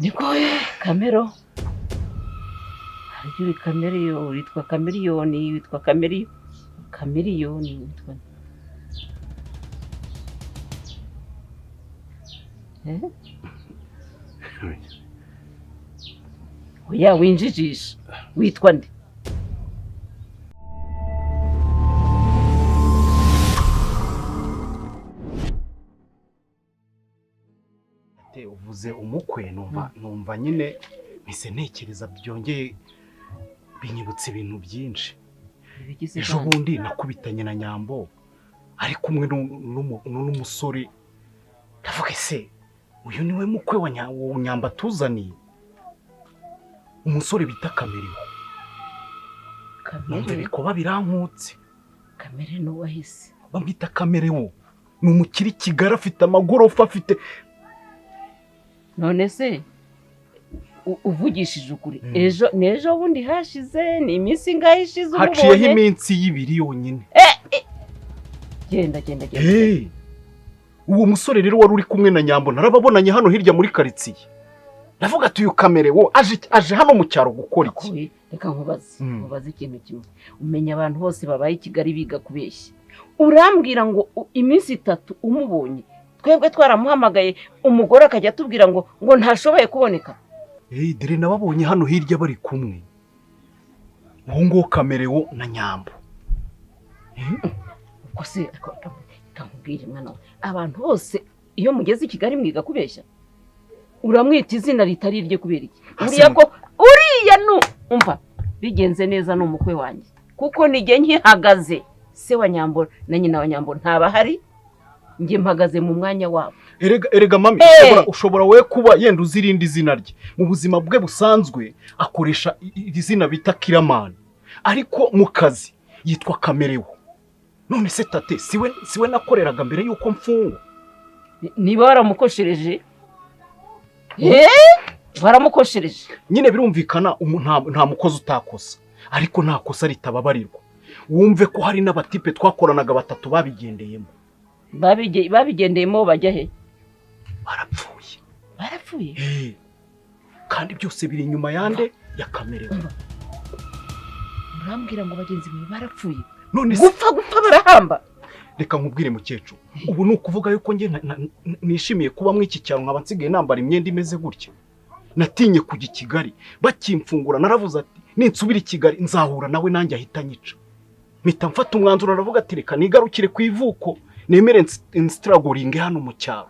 niko Kamero haryo Kameriyo witwa Kameriyoni witwa Kameriyoni witwa oya winjijisha witwa nde? Uvuze umukwe numva nyine mise ntekereza byongeye binyibutse ibintu byinshi. Ejo bundi nakubitanye na Nyambo ari kumwe n'umusore, ndavuga se uyu niwe mukwe wa Nyambo atuzaniye, umusore bita Kameriyo. Numva bikoba birankutse. Kamere n'uwahise bamwita Kameriyo, ni umukiri Kigali, afite amagorofa, afite none se uvugishije ukuri ejo bundi hashize ni iminsi ingahe ishize umubonye? Haciyeho iminsi y'ibiri yonyine. Genda uwo musore rero wari uri kumwe na Nyambo narababonanye hano hirya muri karitsiye. Ndavuga ati uyu Kameriyo aje hano mu cyaro gukora iki? Reka nkubaze ikintu kimwe. Umenya abantu bose babaye i Kigali biga kubeshya, urambwira ngo iminsi 3 umubonye, twebwe twaramuhamagaye umugore akajya atubwira ngo ntashoboye kuboneka. Dore nababonye hano hirya bari kumwe, uwo ngo Kameriyo na Nyambo. Uko se kamubwire mwana, abantu bose iyo mugeze i Kigali mwiga kubeshya, uramwita izina ritari irye kubera iki? Uriya umva bigenze neza n'umukwe wanjye, kuko nige nkihagaze se wa Nyambo na nyina wa Nyambo ntabahari, nge mpagaze mu mwanya wabo. Erega mami, ushobora we kuba yenda uzirindi zina rye mu buzima bwe busanzwe, akoresha izina bita Kiramani, ariko mu kazi yitwa Kameriyo. None se tate siwe nakoreraga mbere yuko mfungwa? Niba waramukoshereje baramukoshereje nyine birumvikana, nta mukozi utakosa, ariko nta kosa ritababarirwa. Wumve ko hari n'abatipe twakoranaga 3 babigendeyemo. Babigendeyemo bajya he? Barapfuye. Kandi byose biri inyuma yande ya Kameriyo. Urambwira ngo bagenzi bawe barapfuye? None gupfa barahamba. Reka nkubwire mukecuru, ubu ni ukuvuga yuko nge nishimiye kuba mw'iki cyaro nkaba nsigaye nambara imyenda imeze gutya? Natinye kujya i Kigali, bakimfungura naravuze ati ninsubira i Kigali nzahura nawe nanjye ahita nyica. Mpita mfata umwanzuro naravuga ati reka nigarukire ku ivuko, nemere instragoringe hano mu cyaro.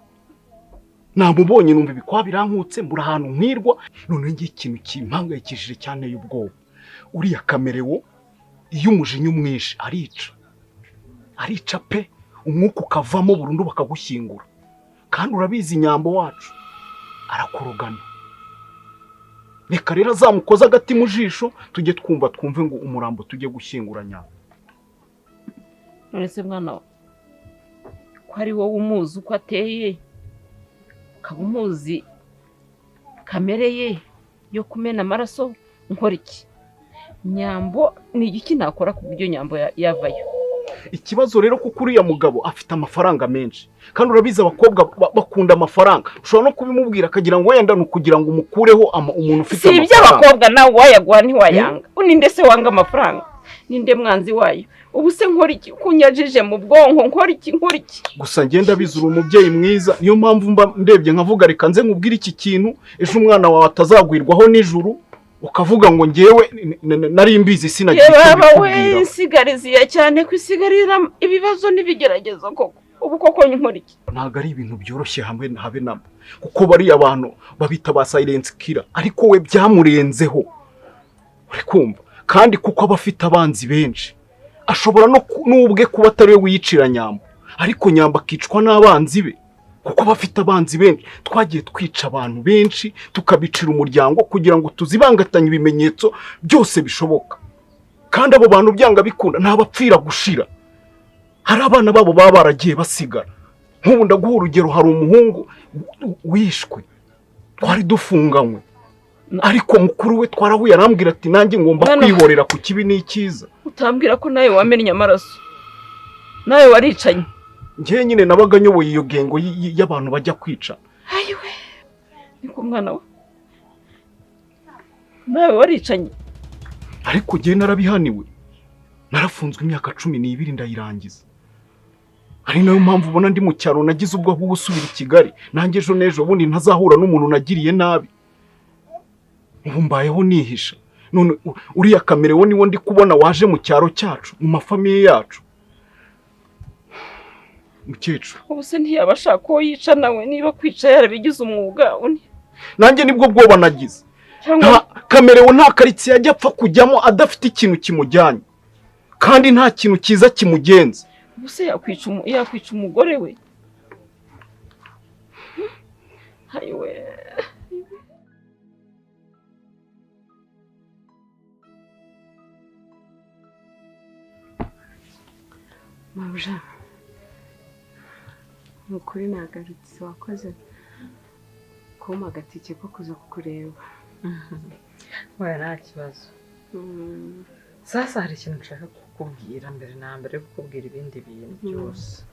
Namubonye numva ibikwa birankutse, mbura ahantu nkwirwa. None ngiye ikintu kimpangayikishije cyane y'ubwoba, uriya Kameriyo iyo umujinya umwishe arica pe, umwuka ukavamo burundu bakagushyingura. Kandi urabizi Nyambo wacu arakurugana. Reka rero azamukoza agati mu jisho, tujye twumve ngo umurambo tujye gushyingura Nyambo. None se mwana ko ari wowe umuzi uko ateye, ukaba umuzi kamere ye yo kumena amaraso, nkora iki? Nyambo ni igiki nakora ku buryo Nyambo yavayo? Ikibazo rero kuko uriya mugabo afite amafaranga menshi, kandi urabizi abakobwa bakunda amafaranga. Ushobora no kubimubwira akagira ngo wenda nukugira ngo umukureho umuntu ufite amafaranga. Si iby'abakobwa nawe wayaguha ntiwayanga. Uninde se wanga amafaranga? Ninde mwanzi wayo? Ubu se nkora iki? Kunyajije mu bwonko nkora iki? Gusa ngenda bizura umubyeyi mwiza, niyo mpamvu mba ndebye nkavuga reka nze nkubwire iki kintu, ejo umwana wawe atazagwirwaho nijuru ukavuga ngo ngewe nari mbizi sinagiye kubikubwira. We sigariziya cyane kwisigarira ibibazo n'ibigerageza koko. Ubu koko nkora iki? Ntago ari ibintu byoroshye habe namba, kuko bari abantu babita ba silence killer, ariko we byamurenzeho. Uri kumva? Kandi kuko abafite abanzi benshi, ashobora n'ubwe kuba atari we wiyicira Nyambo, ariko Nyambo akicwa n'abanzi be, kuko bafite abanzi benshi. Twagiye twica abantu benshi, tukabicira umuryango kugira ngo tuzibangatanye ibimenyetso byose bishoboka. Kandi abo bantu byanga bikunda ntabapfira gushira, hari abana babo baba baragiye basigara. Nk'ubu ndaguha urugero, hari umuhungu wishwe twari dufunganywe, ariko mukuru we twarahuye arambwira ati nanjye ngomba kwihorera ku kibi n'ikiza. Utambwira ko nawe wamennye amaraso, nawe waricanye? Ngiye nyine nabaga nyoboye iyo gengo y'abantu bajya kwica. Ayiwe niko mwana we nawe waricanye. ariko njye narabihaniwe, narafunzwe imyaka 12 ndayirangiza. Ari nayo mpamvu ubona ndi mu cyaro nagize ubwo bwo gusubira i Kigali, nanjye ejo n'ejo bundi ntazahura n'umuntu nagiriye nabi. Ubu mbayeho nihisha. None uriya Kamerewo niwo ndi kubona waje mu cyaro cyacu, mu mafamiye yacu. Mukecuru, Ubu se ntiyabashaka ko yica nawe niba kwica yarabigize umwuga undi. nanjye nibwo bwoba nagize. Kamerewo nta karitsiye ajya apfa kujyamo adafite ikintu kimujyanye, kandi nta kintu cyiza kimugenza. Ubu se yakwica umugore we. Hayiwe. Mabuja, nukuri nagarutse, wakoze kumpa agatike ko kuza kukureba. Oya nta kibazo. Sasa hari ikintu nshaka kukubwira mbere na mbere kukubwira ibindi bintu byose.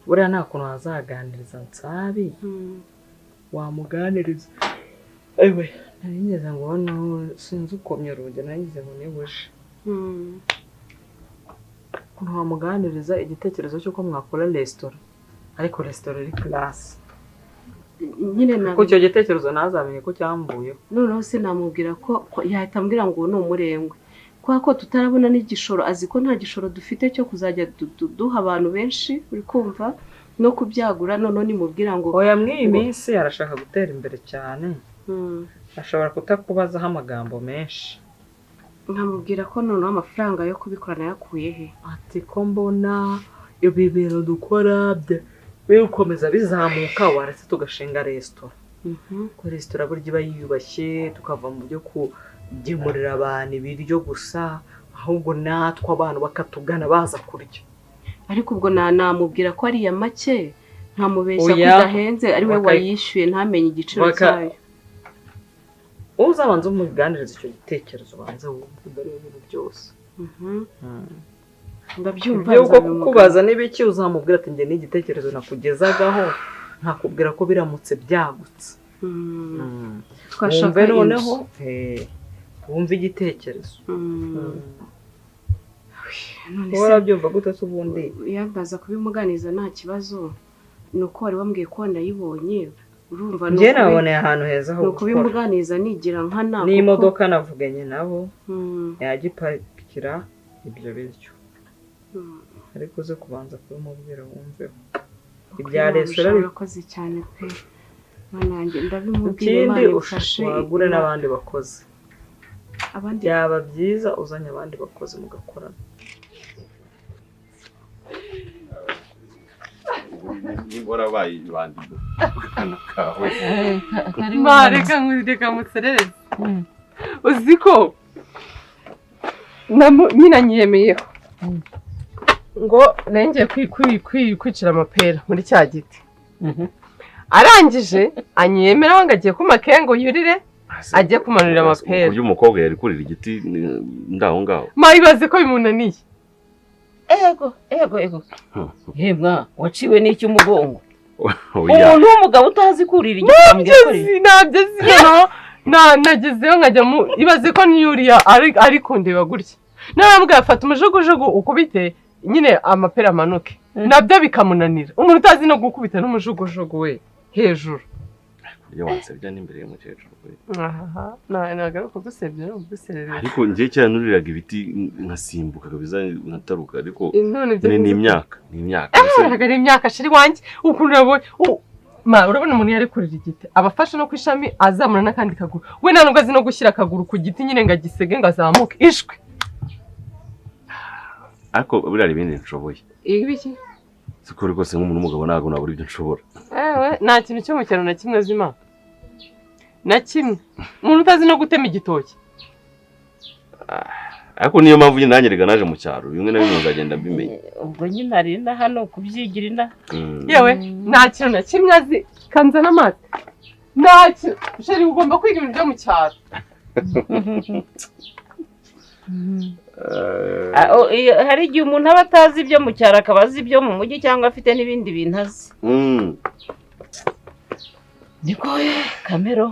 Buriya nta kuntu wazaganiriza Nsabi wamuganiriza. Ewe nari ngeze ngo hano sinzi ukomye urugi, nari ngeze ngo nibuje. Ukuntu wamuganiriza igitekerezo cy'uko mwakora resitora, ariko resitora iri class. Nyine Kuko icyo gitekerezo ntazamenye ko cyamvuyeho. noneho sinamubwira ko yahita ambwira ngo ni umurengwe, kubera ko tutarabona n'igishoro, azi ko nta gishoro dufite cyo kuzajya duha abantu benshi, uri kumva, no kubyagura. Noneho nimubwira ngo Oya mw'iyi minsi arashaka gutera imbere cyane, ashobora kutakubazaho amagambo menshi. nkamubwira ko noneho amafaranga yo kubikora nayakuye he. Ati ko mbona ibi bintu dukora bikomeza bizamuka, waretse tugashinga resitora. Ko resitora burya iba yiyubashye, tukava mu byo kugemurira abantu ibiryo gusa, ahubwo natwe abantu bakatugana baza kurya. Ariko ubwo namubwira ko ari ya make, nkamubeshya ko idahenze, ari we wayishyuye ntamenye igiciro cyayo. Uzabanza umuganiriza icyo gitekerezo, banze wumve mbere y'ibintu byose. Ndabyumva. Yuko kukubaza n'ibiki uzamubwira ati njye n'igitekerezo nakugezagaho, ntakubwira ko biramutse byagutse. Twashaka noneho wumve igitekerezo. Warabyumva gute se ubundi? Yambaza kubimuganiza nta kibazo, nuko wari wambwiye ko nayibonye. Urumva njye naboneye ahantu heza ho gukora. Nuko bimuganiza nigira nkana. N'imodoka navuganye nabo yagipakira ibyo biryo. Ariko uze kubanza kubimubwira wumveho. Ibya resitora birakoze cyane pe. Manange ndabimubwira ikindi ufashe wagure n'abandi bakozi. Abandi byaba byiza uzanye abandi bakozi mugakorana. Ngora bayi bandiko kana kawe. Reka muserereze. Uziko nyina nyiyemeyeho ngo nenge kwicira amapera muri cya giti. Arangije anyemera ngo agiye kumakengo yurire agiye kumanurira amapera. Uyu mukobwa yari kurira igiti ndaho ngaho. Mayibaze ko bimunaniye. Ego. Hemwa, waciwe n'iki umugongo? Oya. Umuntu w'umugabo utazi kurira igiti. Nabyo nagezeyo nkajya mu ibaze ko niyuriya ariko ndeba gutya. Narambwa afata umujugujugu ukubite nyine amapera amanuke. Nabyo bikamunanira. Umuntu utazi no gukubita n'umujugujugu we hejuru. Iyo wansebya n'imbere y'umukecuru we. Nagaruka gusebya no guserereza. Ariko ngiye cyanuriraga ibiti nkasimbuka kabiza nkataruka, ariko ni imyaka. Ari imyaka shiri wanjye ukuntu nabonye. Urabona umuntu yari kurira igiti abafasha no kwishami azamura n'akandi kaguru. We nta nubwo azi no gushyira akaguru ku giti nyine ngo agisege ngo azamuke ishwe. Ariko buriya ibindi nshoboye. Ibiki? Sikuri rwose nk'umuntu w'umugabo ntabwo nabura ibyo nshobora. Nta kintu cyo mu cyaro na kimwe azima. Na kimwe. Umuntu utazi no gutema igitoki. Ariko niyo mpamvu nyine nanyerega naje mu cyaro, bimwe na bimwe nzagenda mbimenya. Ubwo nyine arinda hano kubyigira inda. Yewe nta kintu na kimwe azi, kanzana amazi. Ntacyo sheri ugomba kwiga ibintu byo mu cyaro. Hari igihe umuntu aba atazi ibyo mu cyaro akaba azi ibyo mu mujyi cyangwa afite n'ibindi bintu azi. Niko Kamero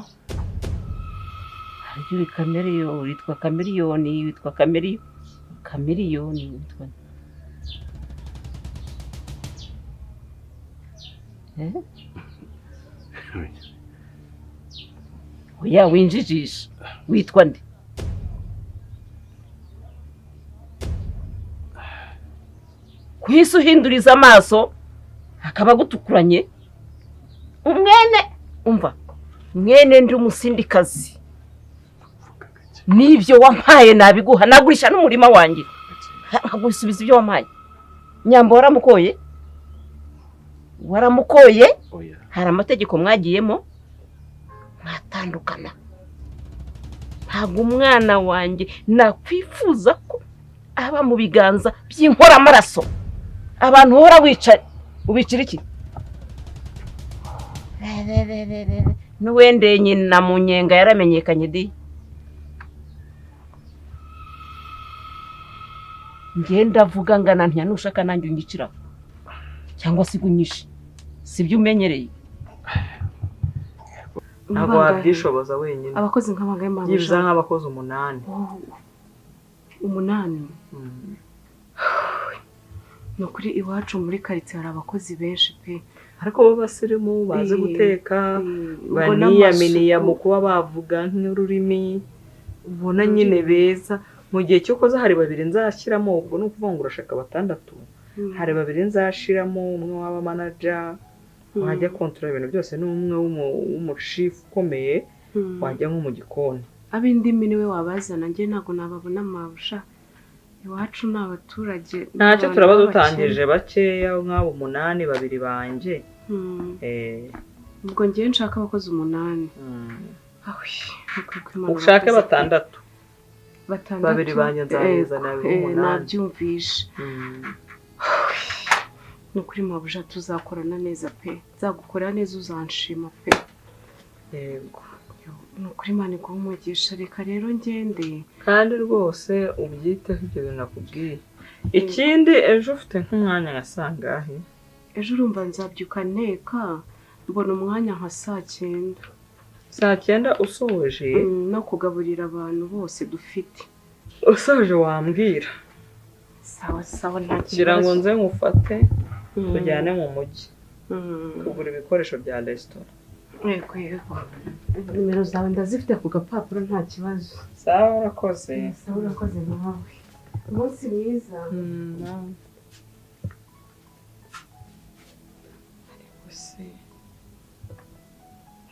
harya uri kameriyoni, witwa kameriyoni, witwa kameriyoni witwa oya winjijisha witwa nde? kwisi uhinduriza amaso akaba gutukuranye umva mwene ndi umusindikazi n'ibyo wampaye nabiguha nagurisha n'umurima wanjye nkagusubiza ibyo wampaye. Nyambo waramukoye hari amategeko mwagiyemo mwatandukana. Ntabwo umwana wanjye nakwifuza ko aba mu biganza by'inkora amaraso. Abantu hora wicaye ubicira iki? N'uwendeye nyina mu nyenga yaramenyekanye di. Ngenda vuga ngana ntiyanushaka nanjye unyicira cyangwa se gunyisha sibyo umenyereye. Ntabwo wabyishoboza wenyine. Abakozi nk'abagaye mama yibiza nk'abakozi 8. 8 no kuri iwacu muri karitsiye hari abakozi benshi pe, ariko bo basirimu baze guteka baniyaminiye mu kuba bavuga nk'ururimi ubona nyine beza. Mu gihe cyo koza hari 2 nzashyiramo, ubwo no kuvuga ngo urashaka 6, hari 2 nzashiramo, umwe waba manager wajya kontrola ibintu byose, n'umwe w'umuchief ukomeye wajya nko mu gikoni. Abindimi niwe wabazana, nge ntago nababona mabusha. Iwacu n'abaturage ntacyo turaba dutangije bakeya nk'abo 8 2 banje. Ubwo ngiye nshaka abakozi 8. Ushake 6. 6 2 banje nzaheza nawe 8. Nabyumvisha. Nukuri mabusha tuzakorana neza pe, nzagukorera neza uzanshima pe. Yego. Nukuri Imana igumugisha. Reka rero ngende kandi rwose ubyiteho ibyo bintu nakubwiye. Ikindi ejo ufite nk'umwanya ngasangahe? Ejo urumva nzabyuka nteka mbona umwanya nka 9:00. 9:00 usoje no kugaburira abantu bose dufite. Usoje wambwira. Sawa nta kigira ngo nze ngufate tujyane mu mujyi kugura ibikoresho bya restaurant. Yego. Nimero zawe ndazifite ku gapapuro nta kibazo. Sawa urakoze. Sawa urakoze nawe. Umunsi mwiza.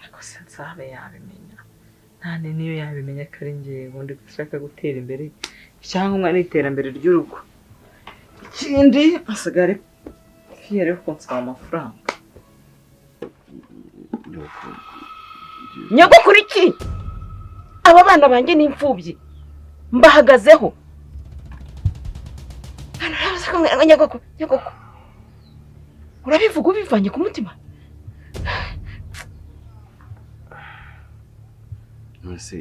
Ariko se nsabe yabimenya. Nta niyo yabimenya ko ari njye ubundi gushaka gutera imbere cyangwa n'iterambere ry'urugo. Ikindi asigare fiere ko nsaba amafaranga. Nyogokuru iki? Aba bana banjye n'imfubyi mbahagazeho. Nyogokuru urabivuga ubivanye ku mutima? Nose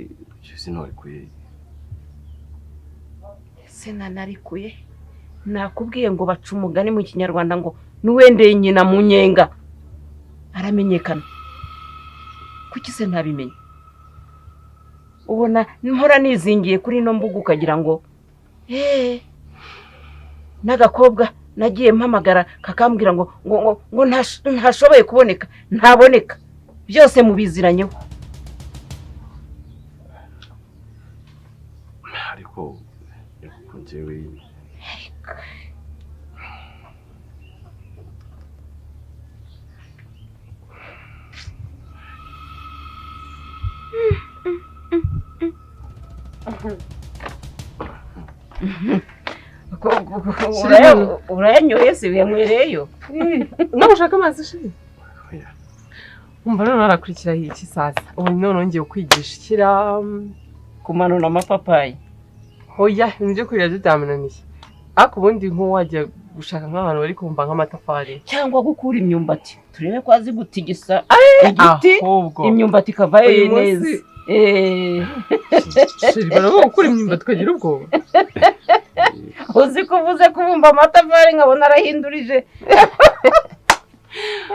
sinarikuye. Sinanarikuye. Nakubwiye ngo baca umugani mu Kinyarwanda ngo n'uwendeye nyina mu nyenga aramenyekana. Kuki se ntabimenye? Ubona mpora nizingiye kuri no mbuga ukagira ngo n'agakobwa nagiye mpamagara kakambwira ngo ntashoboye kuboneka, ntaboneka. Byose mubiziranyeho. Ariko njyewe urayanyoye se uyanywereyo? No ushaka amazi shiri? Umva none arakurikira iki sasa? Ubu none ngiye kwigisha ikira kumanura amapapayi. Hoya ibyo kurya byamunaniye. Ako ubundi wajya gushaka nk'abantu bari kumva nk'amatafari cyangwa gukura imyumbati. Turebe ko azi gutigisa igiti imyumbati kavaye neza. Shiri barabo gukura imyumbati kagira ubwoba. Uzi kuvuze kubumba amatafari nkabona arahindurije.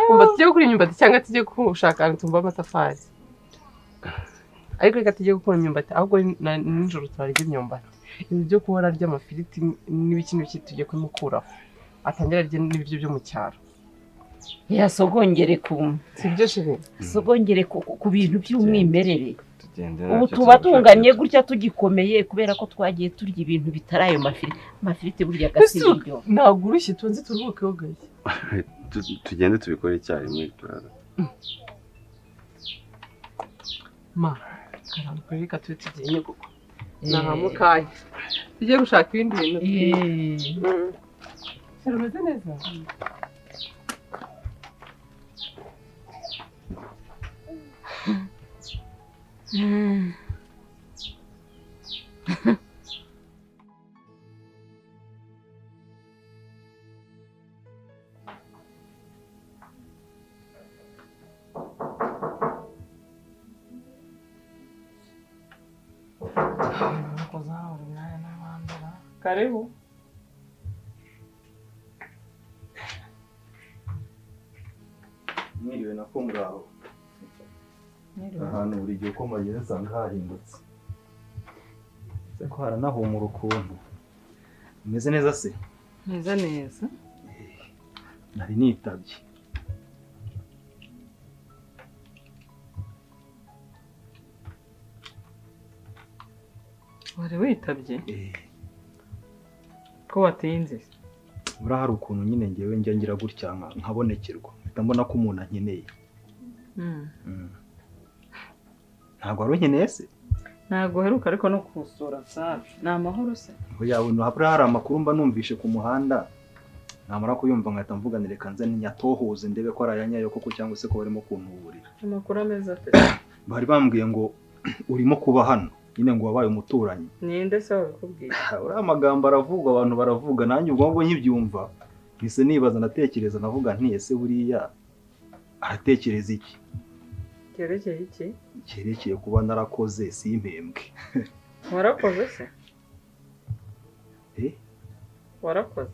Umva tujye gukura imyumbati cyangwa tujye gushaka ahantu tumba amatafari. ariko reka tujye gukora imyumbati ahubwo nijoro turarya imyumbati. Ibi byo kuhora arya amafiriti n'ibiki n'ibiki tujye kumukuraho atangira arya n'ibiryo byo mu cyaro. Yasogongere sibyo shiri sogongere ku bintu by'umwimerere. tugende Ubu tuba tunganye gutya tugikomeye kubera ko twagiye turya ibintu bitari ayo mafiriti burya gasibiryo. ntabwo urushye tubanze turuhuke wogaye. tugende tubikore icyarimwe turara. Ma karambuka reka tube tugiye nyogoko naha mukanya tujye gushaka ibindi bintu. Serumeze neza. Karibu. Mwiriwe nako muraho. Ahantu buri gihe uko mageze nsanga hahindutse. Se ko haranahumura ukuntu. Umeze neza se? Neza neza. Nari nitabye. Wari witabye? Ko watinze? Bura hari ukuntu nyine ngewe njya ngira gutya nkabonekerwa. Mpita mbona ko umuntu ankeneye. Ntabwo wari unkeneye se? Ntabwo heruka ariko no kusura safi. Ni amahoro se? Yabona habura hari amakuru mba numvishe ku muhanda. Namara kuyumva nkahita mvuganire kanze nyatohoze ndebe ko arayanyayo koko cyangwa se ko barimo kuntuburira. Amakuru ameza ate? Bari bambwiye ngo urimo kuba hano. Nyine ngo wabaye umuturanyi. Ninde se wabikubwiye? Uri amagambo aravugwa abantu baravuga nanjye ubwo nkibyumva. Bise nibaza natekereza navuga nti ese buriya aratekereza iki? Cyerekeye iki? Cyerekeye kuba narakoze simpembwe. Warakoze se? Warakoze?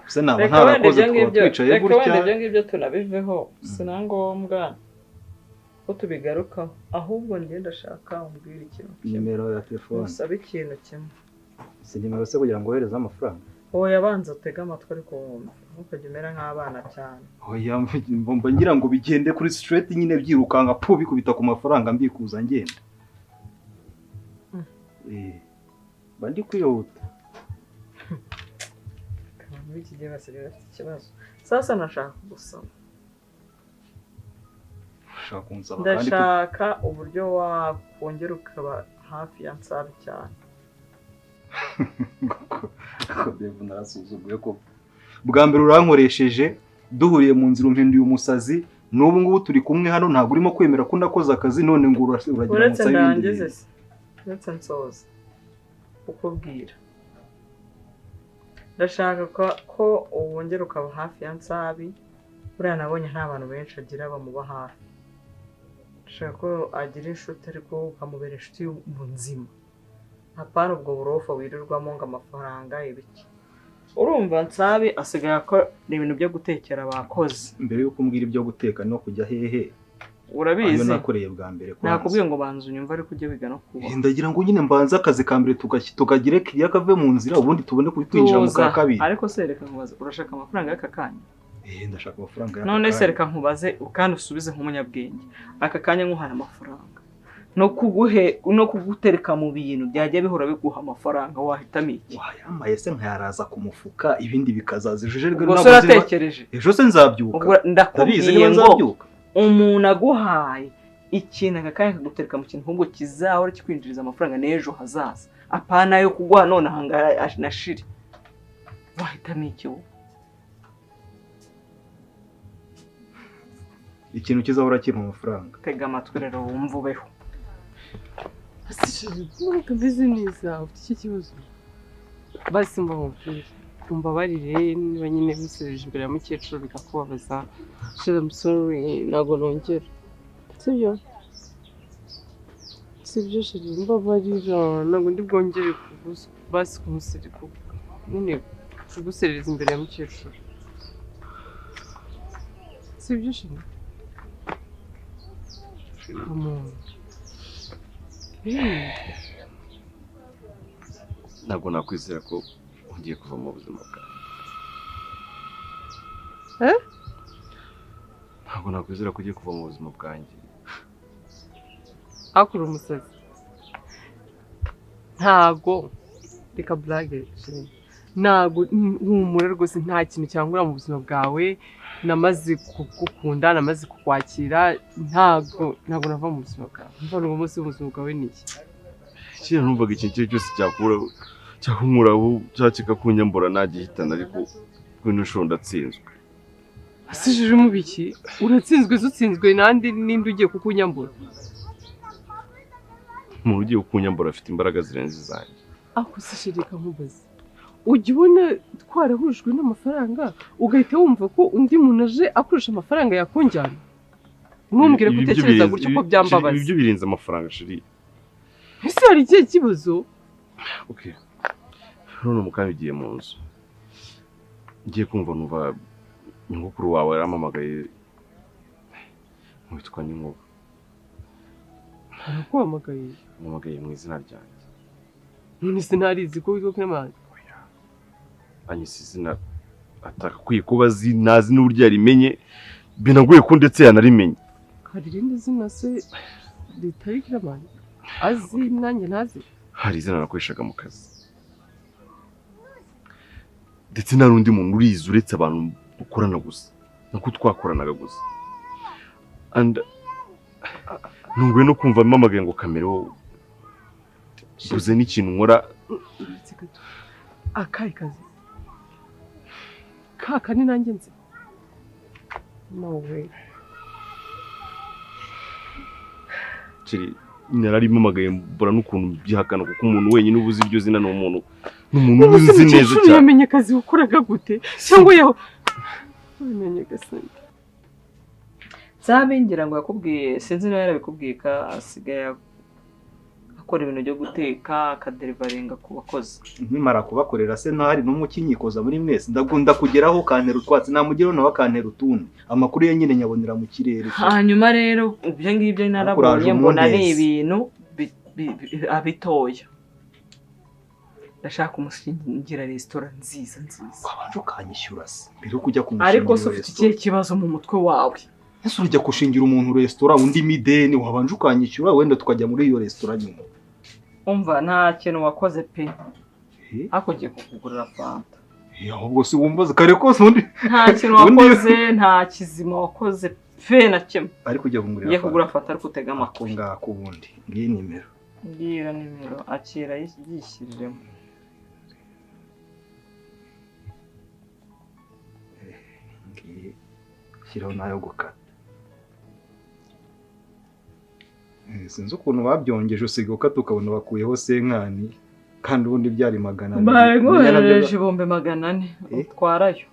Se naba ntarakoze twicaye gutya. Reka ibyo ngibyo tunabiveho sinangombwa ko tubigarukaho ahubwo njye ndashaka umbwira ikintu. Nimero ya telefone. Musabe ikintu kimwe. Si nimero se kugira ngo wohereze amafaranga. Oya banza utega amatwi ariko wumva ntukajye umera nk'abana cyane. Oya mbomba ngira ngo bigende kuri straight nyine byirukanka po bikubita ku mafaranga mbikuza ngenda. Bandi kwihuta. Muri iki gihe basigaye bafite ikibazo. Sasa nashaka gusoma. Ndashaka uburyo wakongera ukaba hafi ya Nsabi cyane. Devu narasuzuguye ko bwa mbere urankoresheje duhuriye mu nzira umpinduye umusazi n'ubu ngubu turi kumwe hano ntabwo urimo kwemera ko nakoze akazi none ngo uragira Musabi ndangeze se. Ndetse nsoza ukubwira. Ndashaka ko wongera ukaba hafi ya Nsabi. Buriya nabonye nta bantu benshi agira bamuba hafi. Ndashaka ko agira inshuti ariko ukamubera inshuti y'ubuzima. Apana ubwo burofa wirirwamo ngo amafaranga ibiki. Urumva Nsabi asigaye akora ibintu byo gutekera abakozi. Mbere yuko umbwira ibyo guteka no kujya hehe. Urabizi? Ayo nakoreye bwa mbere kwanza. Nakubwiye ngo banza unyumva ariko ujye wiga no kuba. Ndagira ngo nyine mbanza akazi ka mbere tukagire kiriya kave mu nzira ubundi tubone kwinjira mu ka kabiri. Ariko sereka nkubaze urashaka amafaranga y'aka kanya? Ndashaka amafaranga y'aka. None sereka nkubaze kandi usubize nk'umunyabwenge. Aka kanya nkuhaye amafaranga. No kugutereka mu bintu byajya bihora biguha amafaranga wahitamo iki? Wayamaye se nkayaraza ku mufuka ibindi bikazaza ejojerwe natekereje. Ejo se nzabyuka. Ndakubwiye ngo umuntu aguhaye ikintu aka kanya kagutereka mu kintu ahubwo kizahora kikwinjiriza amafaranga n'ejo hazaza. Apana yo kuguha none ahangara nashiri. Wahitamo iki wowe? Ikintu kizahora kimpa amafaranga. Tega amatwi rero wumva ubeho. Tubizi neza ufite iki kibazo. Basi umbabarire niba nyine musereje imbere ya mukecuru bikakubabaza. I'm sorry ntabwo nongera. Sibyo? Sibyo shiri mbabarira ntabwo ndi bwongere basi kumusereka. Nyine kuguserereza imbere ya mukecuru. Sibyo shiri? ntabwo nakwizera ko ugiye kuva mu buzima bwawe. Ntabwo nakwizera ko ugiye kuva mu buzima bwanjye. akura umusazi ntago reka burage ntago humura rwose nta kintu cyangura mu buzima bwawe namaze kugukunda namaze kukwakira ntago nava mu buzima bwawe mva ngo umunsi w'ubuzima bwawe ni iki kera numvaga ikintu cyose cyakunkuraho cyakeka kunyambura nagihitana ariko kuri nshuro ndatsinzwe. asijije mu biki uratsinzwe zutsinzwe nandi ninde ugiye kukunyambura umuntu ugiye kukunyambura afite imbaraga zirenze izanjye. aho sishirika nkubaze ujya ubona twarahujwe n'amafaranga ugahita wumva ko undi muntu aje akoresha amafaranga yakunjyana ntumbwire ko utekereza gutyo ko byambabaza. Ibyo birenze amafaranga shiri. ese hari ikihe kibazo? Okay, none mukanya ugiye mu nzu ngiye kumva numva nyogokuru wawe yaramamagaye witwa n'inkuba. arakuhamagaye? Namagaye mu izina ryanjye. none sinarizi ko witwa Clement. anyise izina atakwiye kuba nazi n'uburyo yarimenye binagoye ko ndetse yanarimenye. hari irindi zina se ritari Clement azi nanjye ntazi? hari izina nakoreshaga mu kazi ndetse nta n'undi muntu urizi uretse abantu dukorana gusa nako twakoranaga gusa. And ntunguwe no kumva mpamagaye ngo kamera buze n'ikintu nkora. akahe kazi kaka ni nanjye nzi? No way. Kiri nararimamagaye mbura n'ukuntu byihakana kuko umuntu wenyine ubuze iryo zina ni umuntu uzi neza cyane. yamenye akazi ukoraga gute cyangwa yaho umenye gasante Zabingira ngo yakubwiye sinzi niba yarabikubwiye ka asigaye akora ibintu byo guteka akaderivaringa ku bakozi. nkimara kubakorera se ntahari n'umukinyikoza muri mwese ndagunda kugeraho kantera utwatsi namugeraho nawe akantera utundi amakuru ye nyine nyabonera mu kirere. Hanyuma rero ibyo ngibyo narabonye mbona ni ibintu abitoya. Ndashaka umushingira restaurant nziza wabanje ukanyishyura se mbere yo kujya kumushingira. ariko se ufite ikihe kibazo mu mutwe wawe? ese urajya gushingira umuntu restaurant undi mideni wabanje ukanyishyura wenda tukajya muri iyo restaurant nyuma. Umva nta kintu wakoze pe hakogiye kukugurira fanta. ahubwo si wumbaza kare kose undi nta kintu wakoze nta kizima wakoze pe na kimwe. ariko ujya kungurira Ngiye kugura fanta ariko utega amakuru ngako ubundi ngiye nimero mbwira nimero akira yishyiriremo. shyiraho nayo gukata. sinzi ukuntu babyongeje usiga ukata ukabona bakuyeho senkani kandi ubundi byari 400. Barengeje ibombe 400 utwarayo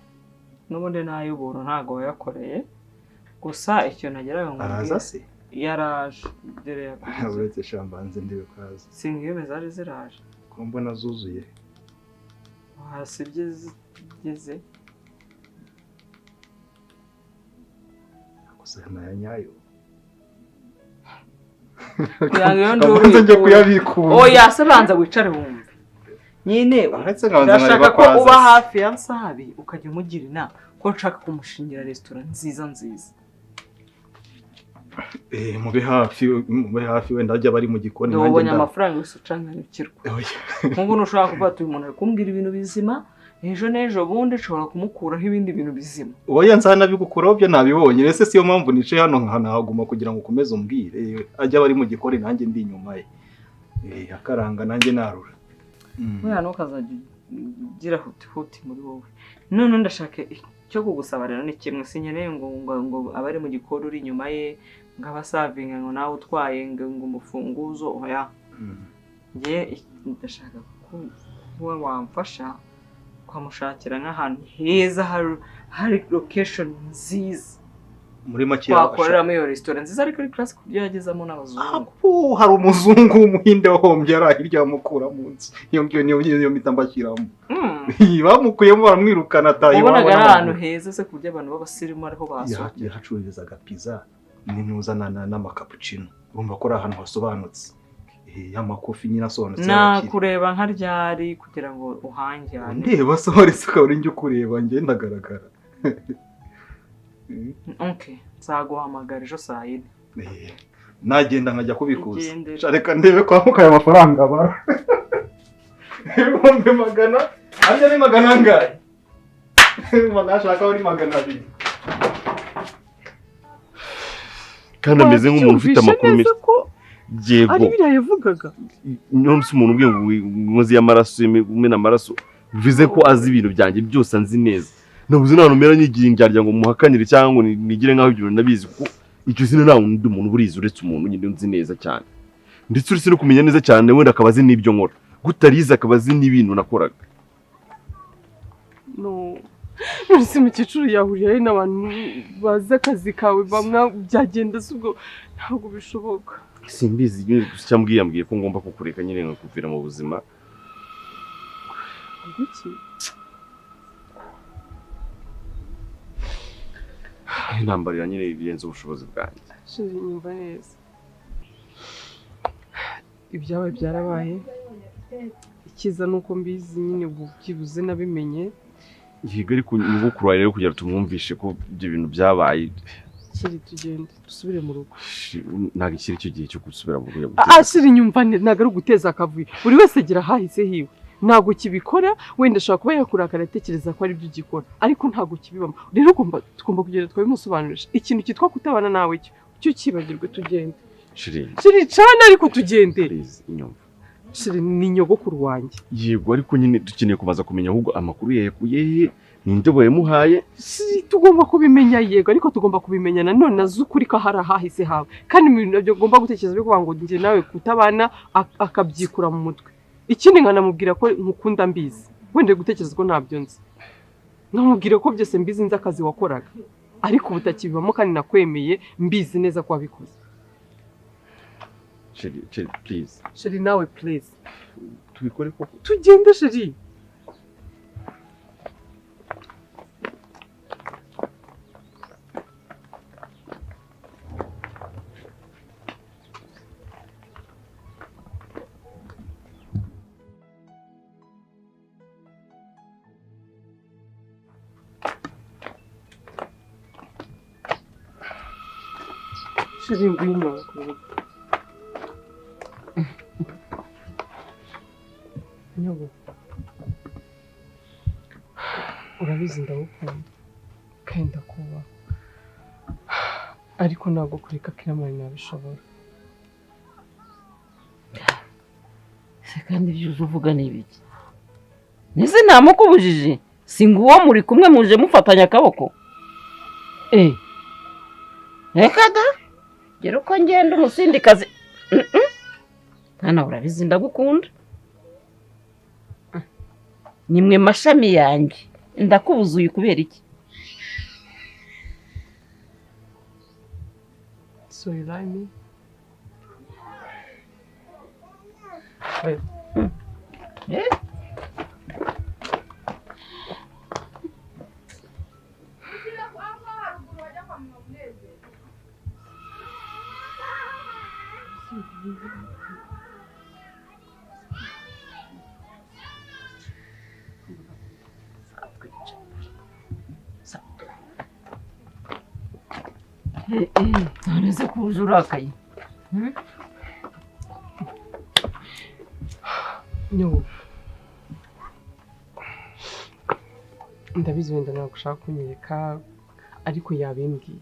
n'ubundi nayubura ntago yakoreye gusa icyo nagerayo ngo araza se yaraje dere uretse shambanze ndiwe kaza singiyeme zari ziraje ko mbona zuzuye hasi byeze gusa na nyayo njye kuyabikura. Oya se banza wicare wumve nyine ndashaka ko uba hafi ya Nsabi ukajya umugira inama ko nshaka kumushingira restaurant nziza. mube hafi wenda ajya bari mu gikoni nanjye ndabonye amafaranga yose ucanganukirwa. Nk'ubu nushaka kuvuga uyu muntu ari kumbwira ibintu bizima ejo n'ejo bundi nshobora kumukuraho ibindi bintu bizima. Oya nzana bigukuraho byo nabibonye ese siyo mpamvu nice hano nkanahaguma kugira ngo ukomeze umbwire ajya bari mu gikoni nanjye ndi inyuma ye akaranga nanjye narura. Oya ntukazajya ugira huti muri wowe. None ndashaka cyo kugusaba rero ni kimwe sinkeneye ngo abari mu gikoni uri inyuma ye ngo abasavinga ngo nawe utwaye ngo umufunguzo. Oya ngiye ndashaka kuba wamfasha kwamushakira nk'ahantu heza hari location nziza muri make twakoreramo iyo restaurant nziza ariko ari class kubyo yagezamo n'abazungu. hari umuzungu w'umuhinde wahombye ari hirya mukura munsi iyo mitambakiramo bamukuyemo baramwirukana ataye wabonaga ari ahantu heza se kubyo abantu b'abasirimu ariho basohokera yahacururizaga pizza n'intuzana n'amakapucino urumva ko ari ahantu hasobanutse y'amakofi nyine asobanutse nakureba nka ryari kugira ngo uhanjyane ndeba sohora isuka uri njye kureba njye ndagaragara okay nzaguhamagara ejo saa 4 nagenda nkajya kubikuza reka ndebe kwa mukaye amafaranga bara ibihumbi 100 anje ni 100 angahe nashaka ari 200 kandi ameze nk'umuntu ufite amakuru menshi yego ari biriya yavugaga none se umuntu ubwiye ngo inkozi y'amaraso imena amaraso bivuze ko azi ibintu byanjye byose anzi neza nabuze nta numera nyigira indyarya ngo muhakanire cyangwa ngo nigire nkaho ibyo nabizi ko icyo zina nta wundi muntu burizi uretse umuntu nyine nzi neza cyane ndetse uretse no kumenya neza cyane wenda akaba azi n'ibyo nkora gutarize akaba azi n'ibintu nakoraga no ese mukecuru yahuriye n'abantu bazi akazi kawe bamwe byagenda ubwo ntabwo bishoboka simbizi gusa mbwiye ko ngomba kukureka nyine nkakuvira mu buzima iki intambarira nyine birenze ubushobozi bwanjye shiri nyumva neza ibyawe byarabaye ikiza nuko mbizi nyine byibuze nabimenye yiga ariko nibo kurwaye rero kugira tumwumvishe ko ibyo bintu byabaye shiri tugende dusubire mu rugo ntabwo ikiri cyo gihe cyo gusubira mu rugo shiri nyumva ntabwo ari uguteza akavuyo buri wese agira ahahise hiwe ntabwo kibikora wenda ashobora kuba yakurakara atekereza ko ari byo ugikora ariko ntabwo kibibamo rero tugomba kugenda twabimusobanurira ikintu cyitwa kutabana nawe cyo kibagirwe tugende shiri cana ariko tugende shiri ni nyogokuru wanjye yego ariko nyine dukeneye kubaza kumenya ahubwo amakuru yakuye he ninde bayamuhaye shiri tugomba kubimenya yego ariko tugomba kubimenya nanone azukuri ko hari ahahise hawe kandi ibintu nabyo ugomba gutekereza byo kuvuga ngo njye nawe kutabana akabyikura mu mutwe ikindi nkanamubwira ko nkukunda mbizi wende gutekereza ko ntabyo nzi nkamubwira ko byose mbizi nzi akazi wakoraga ariko ubutakibibamo kandi nakwemeye mbizi neza ko wabikoze sheri please sheri nawe please tubikore koko tugende sheri sheri ngwino nyobo urabizi ndagukunda kandi ndakuba ariko ntabwo kureka kiramani nabishobora kandi ibyo uvuga ni ibiki nese ntamukubujije si ngo uwo muri kumwe muje mufatanya akaboko reka da gera uko ngenda umusindikazi hano urabizi ndagukunda nimwe mashami yanjye ndakubuzuye kubera iki so you like me ntaneze kuza urakaye nyobo ndabizi wenda ntabwo ushaka kunyereka ariko yabimbwiye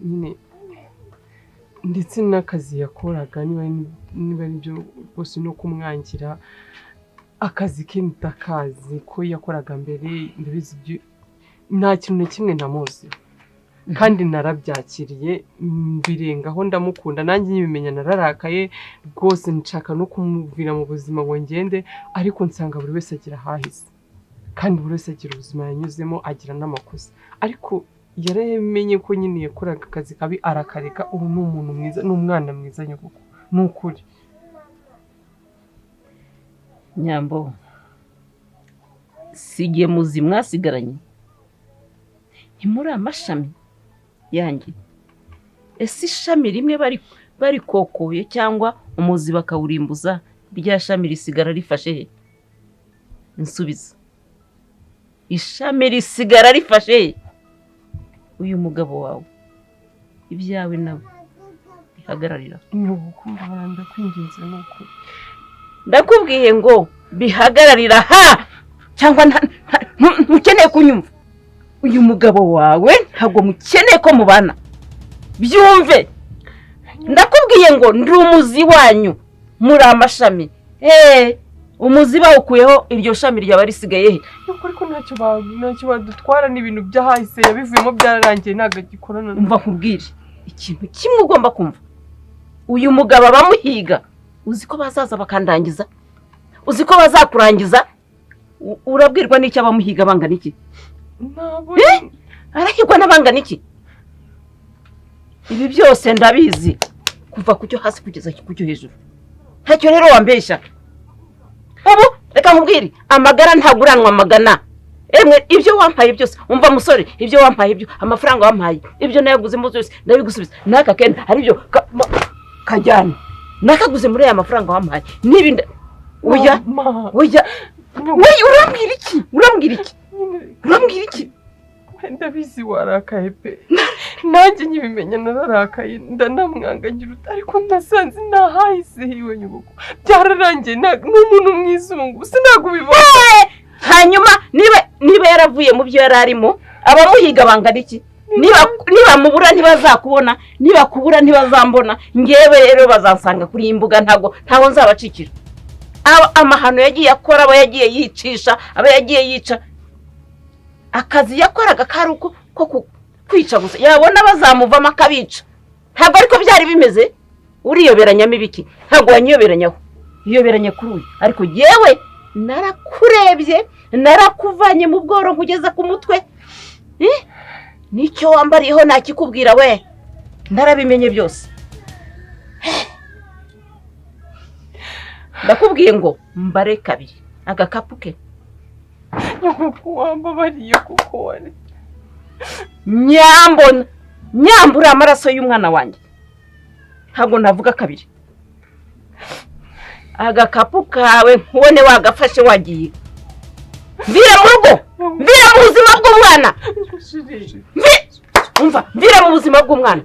nyine ndetse n'akazi yakoraga niba ari byo rwose no kumwangira akazi ke ndakazi ko yakoraga mbere ndabizi nta kintu na kimwe namuzi kandi narabyakiriye mbirengaho ndamukunda nanjye nyibimenya nararakaye rwose nshaka no kumuvira mu buzima ngo ngende ariko nsanga buri wese agira ahahise kandi buri wese agira ubuzima yanyuzemo agira n'amakosa ariko yaramenye ko nyine yakoraga akazi kabi arakareka ubu ni umuntu mwiza ni umwana mwiza nyogoko ni ukuri nyambo sigiye muzi mwasigaranye ntimuri amashami yanjye. Ese ishami rimwe bari kokoye cyangwa umuzi bakawurimbuza, rya shami risigara rifashe he? Nsubiza. Ishami risigara rifashe he? Uyu mugabo wawe ibyawe nawe bihagararira. Nyubukumva ndakwinginze nuko. Ndakubwiye ngo bihagararira ha cyangwa ntukeneye kunyumva. Uyu mugabo wawe ntabwo mukeneye ko mubana. Byumve. Ndakubwiye ngo ndi umuzi wanyu muri amashami. Umuzi bawukuyeho iryo shami ryaba risigaye he? Nuko ariko ntacyo badutwara n'ibintu byahise yabivuyemo byararangiye ntago gikorana. Umva nkubwire ikintu kimwe ugomba kumva. Uyu mugabo abamuhiga uzi ko bazaza bakandangiza, uzi ko bazakurangiza. Urabwirwa n'icyo abamuhiga bangana iki? Nabo arahigwa n'abangana iki? Ibi byose ndabizi kuva ku cyo hasi kugeza ku cyo hejuru. Ntacyo rero wambeshya. Ubu reka nkubwire amagara ntaguranwa amagana. Emwe ibyo wampaye byose, umva musore, ibyo wampaye byo, amafaranga wampaye ibyo nayaguze mu byose ndabigusubiza. Naka kenda hari ibyo kajyana nakaguze muri aya mafaranga wampaye n'ibindi. Oya urambwira iki? Ndabizi warakaye pe. Nanjye nyibimenya nararakaye ndanamwangagira ariko ndasanze nahahise hiwe nyubuko. Byararangiye n'umuntu mwizungu sinagubibona. Hanyuma niba yaravuye mu byo yararimo abamuhiga bangana iki? Niba mubura ntibazakubona, niba kubura ntibazambona. Ngewe rero bazansanga kuri imbuga ntago nzabacikira. Amahano yagiye akora, aba yagiye yicisha, aba yagiye yica. Akazi yakoraga karuko ko kwica gusa. Yabona bazamuvamo akabica. Ntabwo ariko byari bimeze. Uriyoberanya mibiki. Ntabwo wanyoberanyaho. Iyoberanye kuri uyu. Ariko yewe narakurebye, narakuvanye mu bworo kugeza ku mutwe. Nicyo wambariyeho nakikubwira we. Narabimenye byose. Ndakubwiye ngo mbare kabiri agakapu ke. Nyubuko wambabariye kuko wari. Nyambura amaraso y'umwana wanjye. Ntabwo navuga kabiri. Agakapu kawe nkubone wagafashe wagiye. Mvira mu rugo. Mvira mu buzima bw'umwana. Umva, mvira mu buzima bw'umwana.